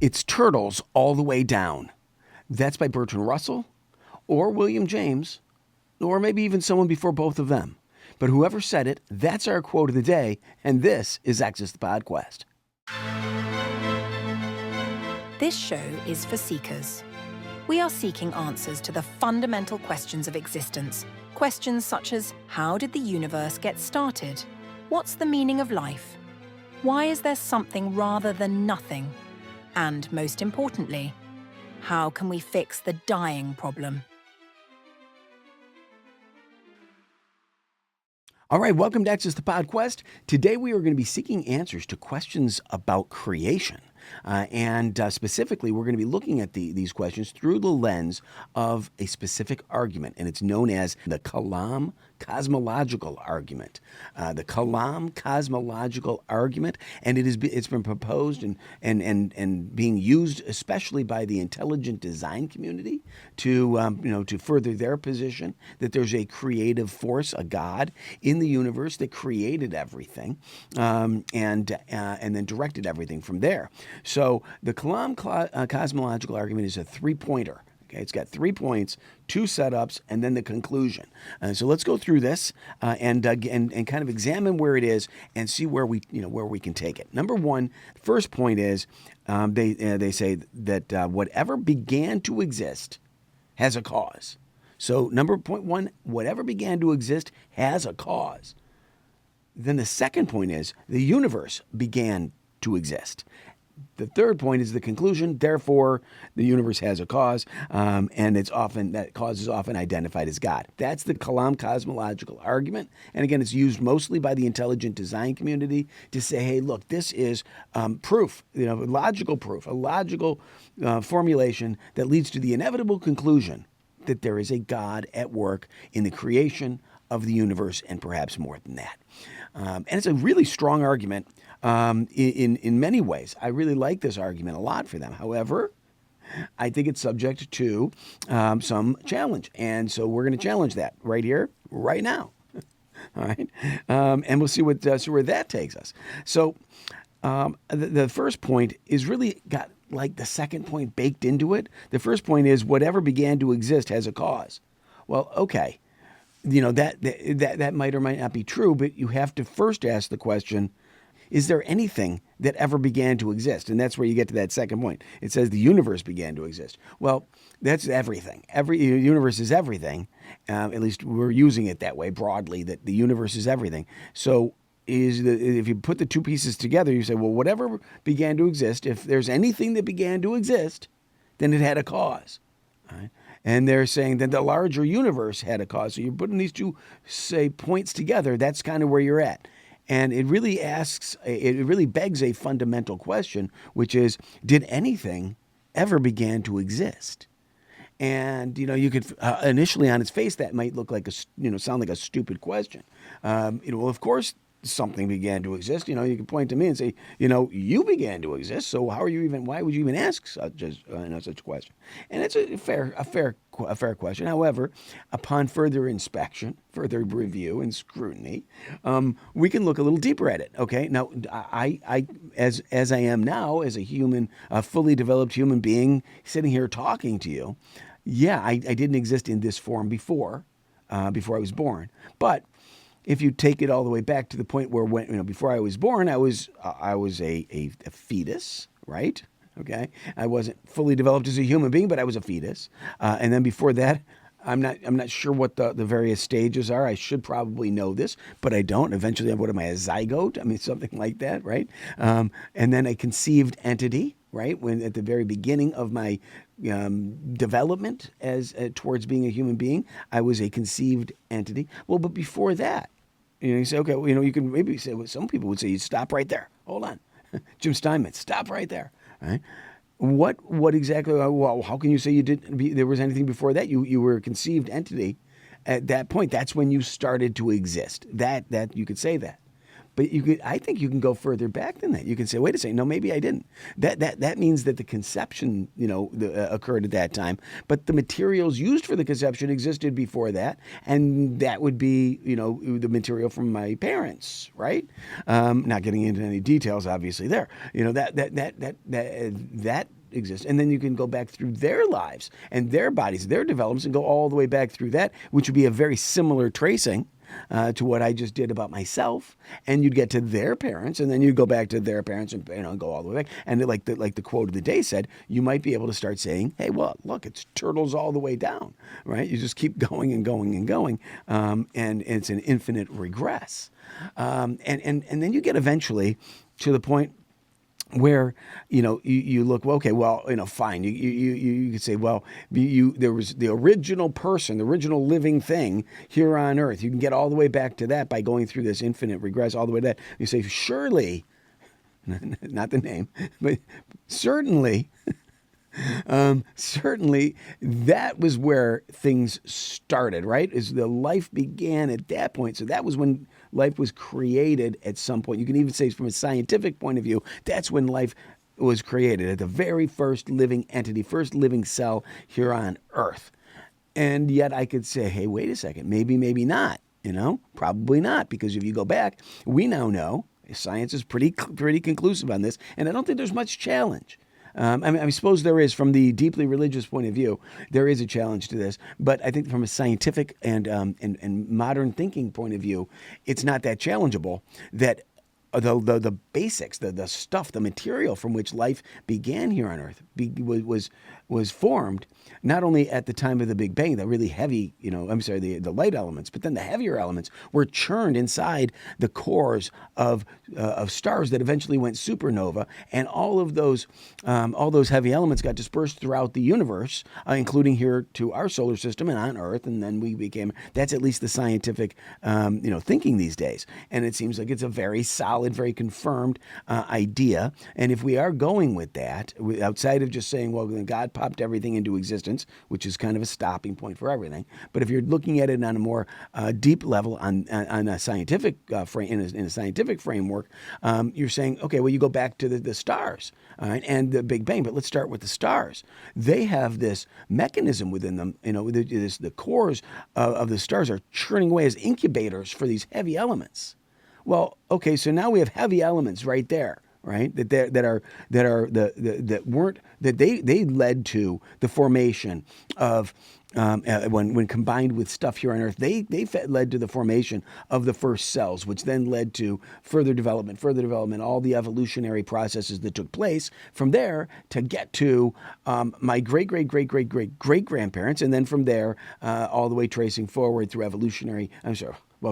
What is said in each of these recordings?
It's turtles all the way down. That's by Bertrand Russell or William James, or maybe even someone before both of them. But whoever said it, that's our quote of the day, and this is Access the Podcast. This show is for seekers. We are seeking answers to the fundamental questions of existence. Questions such as, how did the universe get started? What's the meaning of life? Why is there something rather than nothing? And most importantly, how can we fix the dying problem? All right, welcome to Access the Podcast. Today we are going to be seeking answers to questions about creation. And specifically, we're going to be looking at these questions through the lens of a specific argument, and it's known as the Kalam Cosmological Argument. The Kalam Cosmological Argument, and it's been proposed and being used especially by the intelligent design community to further their position that there's a creative force, a God in the universe that created everything, and then directed everything from there. So the Kalam Cosmological Argument is a three-pointer. Okay, it's got 3 points, 2 setups, and then the conclusion. So let's go through this and kind of examine where it is and see where we can take it. Number one, first point is they say that whatever began to exist has a cause. So point one, whatever began to exist has a cause. Then the second point is the universe began to exist. The third point is the conclusion. Therefore, the universe has a cause, and that cause is often identified as God. That's the Kalam Cosmological Argument. And again, it's used mostly by the intelligent design community to say, hey, look, this is proof, logical proof, a logical formulation that leads to the inevitable conclusion that there is a God at work in the creation of the universe, and perhaps more than that. And it's a really strong argument in many ways. I really like this argument a lot for them. However, I think it's subject to some challenge. And so we're going to challenge that right here, right now. All right. And we'll see where that takes us. So the first point is really got like the second point baked into it. The first point is whatever began to exist has a cause. Well, okay. That might or might not be true, but you have to first ask the question, is there anything that ever began to exist? And that's where you get to that second point. It says the universe began to exist. Well, that's everything. The universe is everything. At least we're using it that way broadly, that the universe is everything. So if you put the two pieces together, you say, well, whatever began to exist, if there's anything that began to exist, then it had a cause. All right? And they're saying that the larger universe had a cause. So you're putting these two, say, points together. That's kind of where you're at. And it really begs a fundamental question, which is, did anything ever begin to exist? And, you could initially on its face, that might look like sound like a stupid question. Well, of course, something began to exist. You can point to me and say, you began to exist. So why would you even ask such a question? And it's a fair question. However, upon further inspection, further review and scrutiny, we can look a little deeper at it. Okay. Now, I as I am now, as a fully developed human being sitting here talking to you, I didn't exist in this form before I was born. But if you take it all the way back to the point where before I was born, I was a fetus, right? Okay, I wasn't fully developed as a human being, but I was a fetus. And then before that, I'm not sure what the various stages are. I should probably know this, but I don't. Eventually, what am I, a zygote? I mean, something like that, right? And then a conceived entity, right? When at the very beginning of my development as towards being a human being, I was a conceived entity. Well, but before that, you say, okay, well, you can maybe say, some people would say, you stop right there. Hold on. Jim Steinmetz, stop right there. Right? What exactly, well, how can you say there was anything before that? You were a conceived entity at that point. That's when you started to exist. That you could say that. But I think you can go further back than that. You can say, wait a second, no, maybe I didn't. That means that the conception, occurred at that time, but the materials used for the conception existed before that, and that would be, the material from my parents, right? Not getting into any details, obviously. There, that exists, and then you can go back through their lives and their bodies, their developments, and go all the way back through that, which would be a very similar tracing to what I just did about myself, and you'd get to their parents, and then you'd go back to their parents, and go all the way back. And like the quote of the day said, you might be able to start saying, "Hey, well, look, it's turtles all the way down." Right? You just keep going and going and going, and it's an infinite regress. And then you get eventually to the point where you look, well, okay, well, fine. You could say, well, there was the original person, the original living thing here on Earth. You can get all the way back to that by going through this infinite regress all the way to that. You say, surely, not the name, but certainly. Certainly, that was where things started, right? Is the life began at that point. So that was when life was created at some point. You can even say from a scientific point of view, that's when life was created, at the very first living entity, first living cell here on Earth. And yet I could say, hey, wait a second, maybe not, probably not, because if you go back, we now know, science is pretty conclusive on this, and I don't think there's much challenge. I suppose there is, from the deeply religious point of view, there is a challenge to this. But I think from a scientific and modern thinking point of view, it's not that challengeable that the basics, the stuff, the material from which life began here on Earth was formed not only at the time of the Big Bang, the really heavy, the light elements, but then the heavier elements were churned inside the cores of stars that eventually went supernova, and all those heavy elements got dispersed throughout the universe, including here to our solar system and on Earth, and then we became. That's at least the scientific, thinking these days, and it seems like it's a very solid, very confirmed idea. And if we are going with that, outside of just saying, well, God popped everything into existence, which is kind of a stopping point for everything. But if you're looking at it on a more deep level, on a scientific in a scientific framework, you're saying, okay, well, you go back to the stars, all right, and the Big Bang. But let's start with the stars. They have this mechanism within them. The cores of the stars are churning away as incubators for these heavy elements. Well, okay, so now we have heavy elements right there, right? They led to the formation of when combined with stuff here on Earth, they led to the formation of the first cells, which then led to further development, all the evolutionary processes that took place from there to get to my great grandparents, and then from there all the way tracing forward through evolutionary.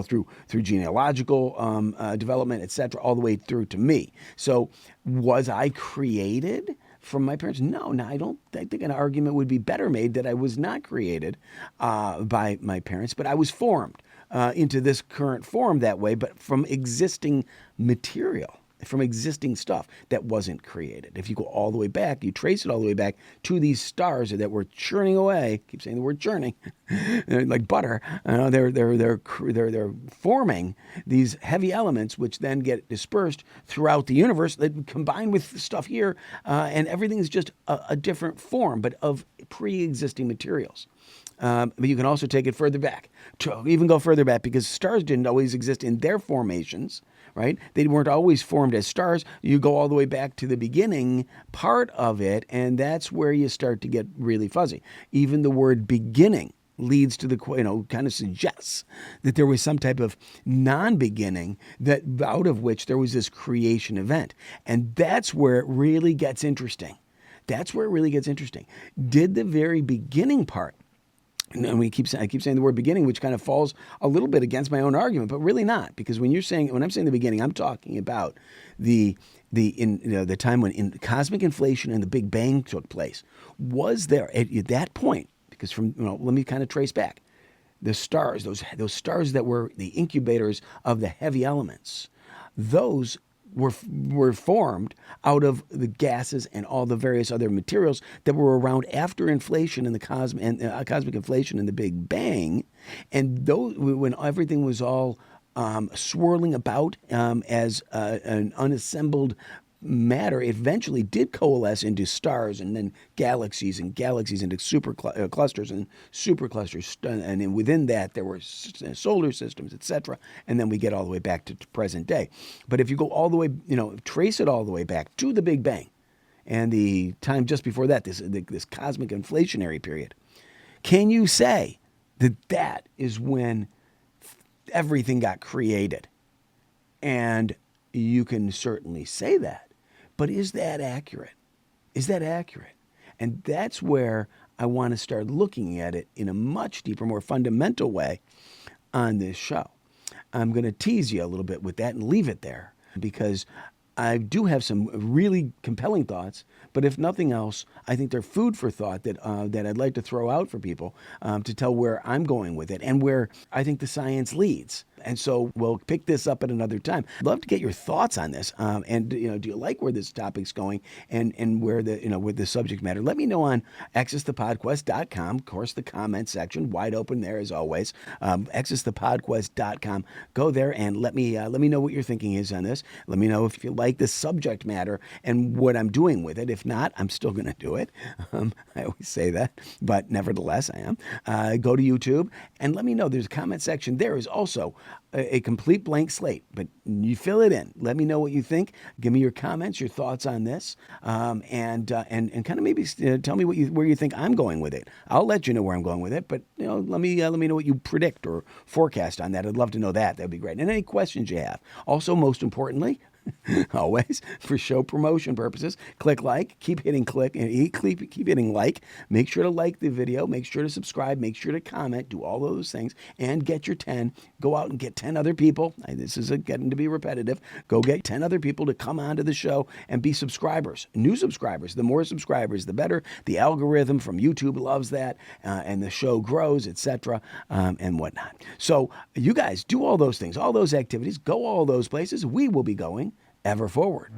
Through genealogical development, etc., all the way through to me. So, was I created from my parents? No, I don't. I think an argument would be better made that I was not created by my parents, but I was formed into this current form that way, but from existing material, from existing stuff that wasn't created. If you go all the way back, you trace it all the way back to these stars that were churning away. Keep saying the word churning, they're like butter. They're forming these heavy elements, which then get dispersed throughout the universe. That combine with stuff here, and everything is just a different form, but of pre-existing materials. But you can also take it further back, to even go further back, because stars didn't always exist in their formations, right? They weren't always formed as stars. You go all the way back to the beginning part of it, and that's where you start to get really fuzzy. Even the word beginning leads to kind of suggests that there was some type of non-beginning, that out of which there was this creation event. And that's where it really gets interesting. Did the very beginning part, and I keep saying the word beginning, which kind of falls a little bit against my own argument, but really not, because when I'm saying the beginning, I'm talking about the time when cosmic inflation and the Big Bang took place. Was there at that point? Because let me kind of trace back the stars, those stars that were the incubators of the heavy elements. Those were formed out of the gases and all the various other materials that were around after inflation and cosmic inflation and the Big Bang. And those, when everything was all swirling about as an unassembled matter eventually did coalesce into stars and then galaxies and galaxies into clusters and superclusters. And within that, there were solar systems, etc. And then we get all the way back to present day. But if you go all the way, trace it all the way back to the Big Bang and the time just before that, this cosmic inflationary period, can you say that that is when everything got created? And you can certainly say that. But is that accurate? Is that accurate? And that's where I want to start looking at it in a much deeper, more fundamental way on this show. I'm going to tease you a little bit with that and leave it there because I do have some really compelling thoughts, but if nothing else, I think they're food for thought that I'd like to throw out for people to tell where I'm going with it and where I think the science leads. And so we'll pick this up at another time. I'd love to get your thoughts on this. And do you like where this topic's going and where with the subject matter? Let me know on accessthepodquest.com. Of course, the comment section wide open there as always. Accessthepodquest.com. Go there and let me know what your thinking is on this. Let me know if you like the subject matter and what I'm doing with it. If not, I'm still going to do it. I always say that, but nevertheless, I am. Go to YouTube and let me know. There's a comment section. There is also a complete blank slate, but you fill it in. Let me know what you think. Give me your comments, your thoughts on this, and kind of maybe tell me where you think I'm going with it. I'll let you know where I'm going with it, but let me know what you predict or forecast on that. I'd love to know that. That'd be great. And any questions you have. Also, most importantly, always for show promotion purposes, click like, keep hitting like, make sure to like the video, make sure to subscribe, make sure to comment, do all those things and get your 10, go out and get 10 other people. This is getting to be repetitive. Go get 10 other people to come onto the show and be subscribers, new subscribers. The more subscribers, the better. The algorithm from YouTube loves that and the show grows, etc. And whatnot. So you guys do all those things, all those activities, go all those places. We will be going ever forward.